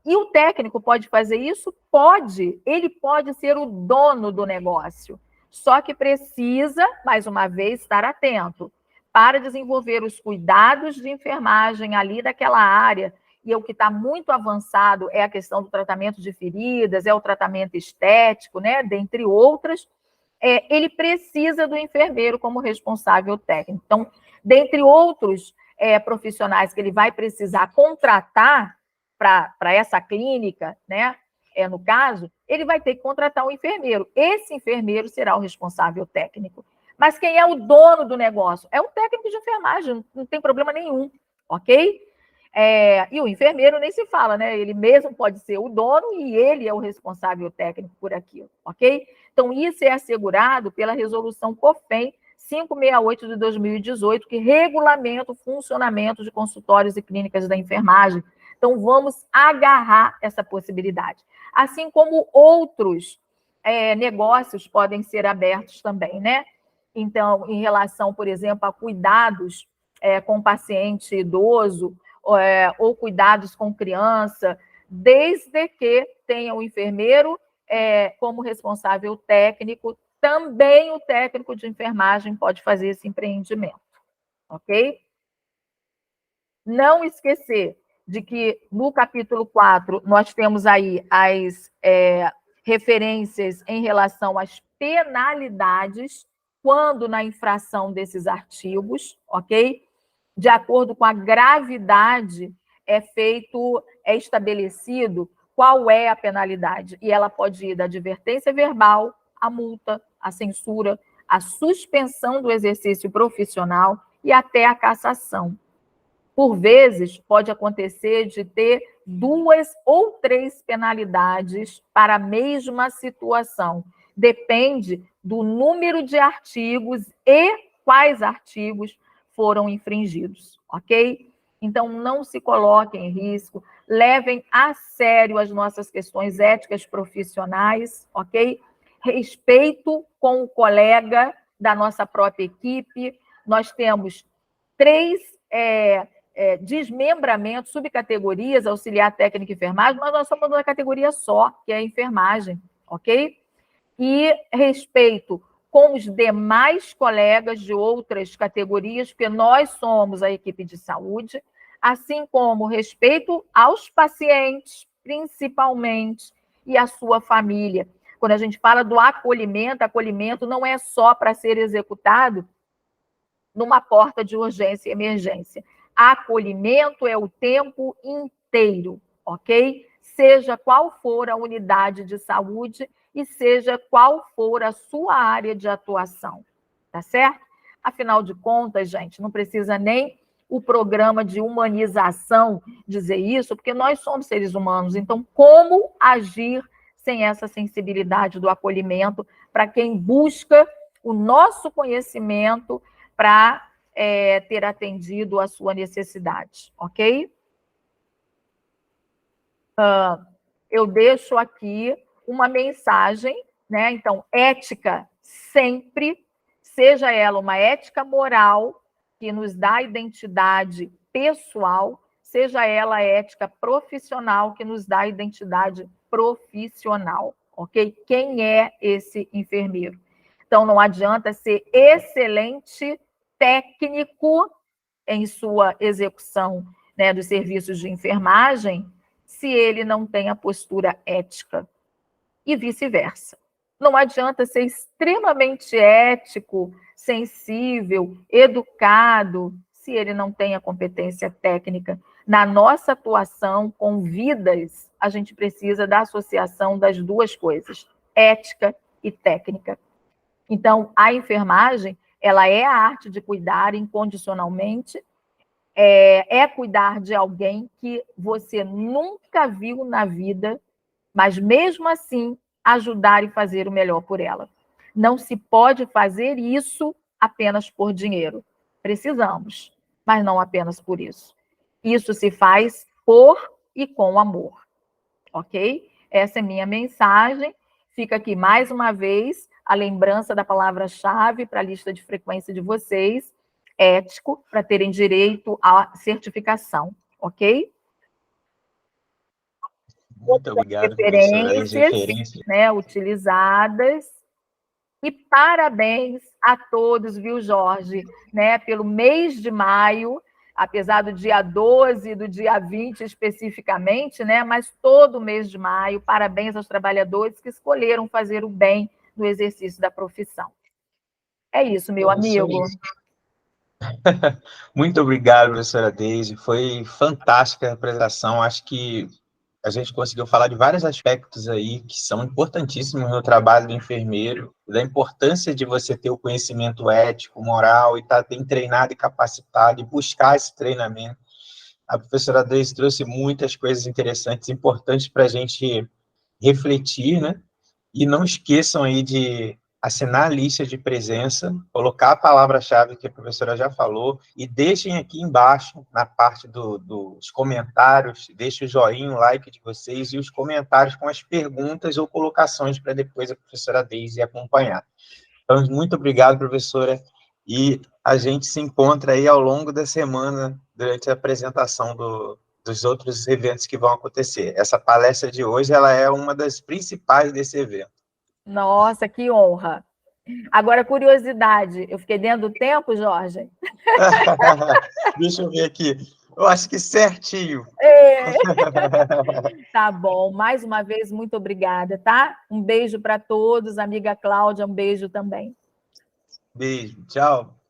E o técnico pode fazer isso? Pode. Ele pode ser o dono do negócio. Só que precisa, mais uma vez, estar atento para desenvolver os cuidados de enfermagem ali daquela área. E o que está muito avançado é a questão do tratamento de feridas, é o tratamento estético, né? Dentre outras. Ele precisa do enfermeiro como responsável técnico. Então, dentre outros profissionais que ele vai precisar contratar para essa clínica, né? No caso, ele vai ter que contratar um enfermeiro. Esse enfermeiro será o responsável técnico. Mas quem é o dono do negócio? É o técnico de enfermagem, não tem problema nenhum, ok? E o enfermeiro nem se fala, né? Ele mesmo pode ser o dono e ele é o responsável técnico por aquilo, ok? Então, isso é assegurado pela resolução COFEM 568 de 2018, que regulamenta o funcionamento de consultórios e clínicas da enfermagem. Então, vamos agarrar essa possibilidade. Assim como outros negócios podem ser abertos também, né? Então, em relação, por exemplo, a cuidados com paciente idoso, ou cuidados com criança, desde que tenha o enfermeiro como responsável técnico, também o técnico de enfermagem pode fazer esse empreendimento, ok? Não esquecer de que no capítulo 4 nós temos aí as referências em relação às penalidades quando na infração desses artigos, ok? De acordo com a gravidade, é estabelecido qual é a penalidade. E ela pode ir da advertência verbal, à multa, à censura, à suspensão do exercício profissional e até a cassação. Por vezes, pode acontecer de ter 2 ou 3 penalidades para a mesma situação. depende do número de artigos e quais artigos foram infringidos, ok? Então, não se coloquem em risco, levem a sério as nossas questões éticas profissionais, ok? Respeito com o colega da nossa própria equipe. Nós temos 3 desmembramentos, subcategorias, auxiliar técnico e enfermagem, mas nós somos uma categoria só, que é a enfermagem, ok? E respeito com os demais colegas de outras categorias, porque nós somos a equipe de saúde, assim como respeito aos pacientes, principalmente, e à sua família. Quando a gente fala do acolhimento não é só para ser executado numa porta de urgência e emergência. Acolhimento é o tempo inteiro, ok? Seja qual for a unidade de saúde e seja qual for a sua área de atuação, tá certo? Afinal de contas, gente, não precisa nem o programa de humanização dizer isso, porque nós somos seres humanos, então como agir sem essa sensibilidade do acolhimento para quem busca o nosso conhecimento para ter atendido a sua necessidade, ok? Eu deixo aqui uma mensagem, né? Então, ética sempre, seja ela uma ética moral que nos dá identidade pessoal, seja ela ética profissional que nos dá identidade profissional, ok? Quem é esse enfermeiro? Então, não adianta ser excelente técnico em sua execução, né, dos serviços de enfermagem, se ele não tem a postura ética, e vice-versa. Não adianta ser extremamente ético, sensível, educado, se ele não tem a competência técnica. Na nossa atuação com vidas, a gente precisa da associação das duas coisas, ética e técnica. Então, a enfermagem, ela é a arte de cuidar incondicionalmente, cuidar de alguém que você nunca viu na vida, mas mesmo assim ajudar e fazer o melhor por ela. Não se pode fazer isso apenas por dinheiro. Precisamos, mas não apenas por isso. Isso se faz por e com amor, ok? Essa é minha mensagem. Fica aqui mais uma vez a lembrança da palavra-chave para a lista de frequência de vocês, ético, para terem direito à certificação, ok? Muito obrigado, professora. As referências, né, utilizadas. E parabéns a todos, viu, Jorge, né, pelo mês de maio, apesar do dia 12 e do dia 20 especificamente, né, mas todo o mês de maio, parabéns aos trabalhadores que escolheram fazer o bem no exercício da profissão. É isso, meu amigo. Muito obrigado, professora Deise. Foi fantástica a apresentação. Acho que a gente conseguiu falar de vários aspectos aí que são importantíssimos no trabalho do enfermeiro, da importância de você ter o conhecimento ético, moral, e estar bem treinado e capacitado, e buscar esse treinamento. A professora Deise trouxe muitas coisas interessantes, importantes para a gente refletir, né? E não esqueçam aí de assinar a lista de presença, colocar a palavra-chave que a professora já falou, e deixem aqui embaixo, na parte dos comentários, deixem o joinha, o like de vocês, e os comentários com as perguntas ou colocações para depois a professora Deise acompanhar. Então, muito obrigado, professora, e a gente se encontra aí ao longo da semana, durante a apresentação dos outros eventos que vão acontecer. Essa palestra de hoje, ela é uma das principais desse evento. Nossa, que honra. Agora, curiosidade, eu fiquei dentro do tempo, Jorge? Deixa eu ver aqui. Eu acho que certinho. Tá bom. Mais uma vez, muito obrigada, tá? Um beijo para todos. Amiga Cláudia, um beijo também. Beijo. Tchau.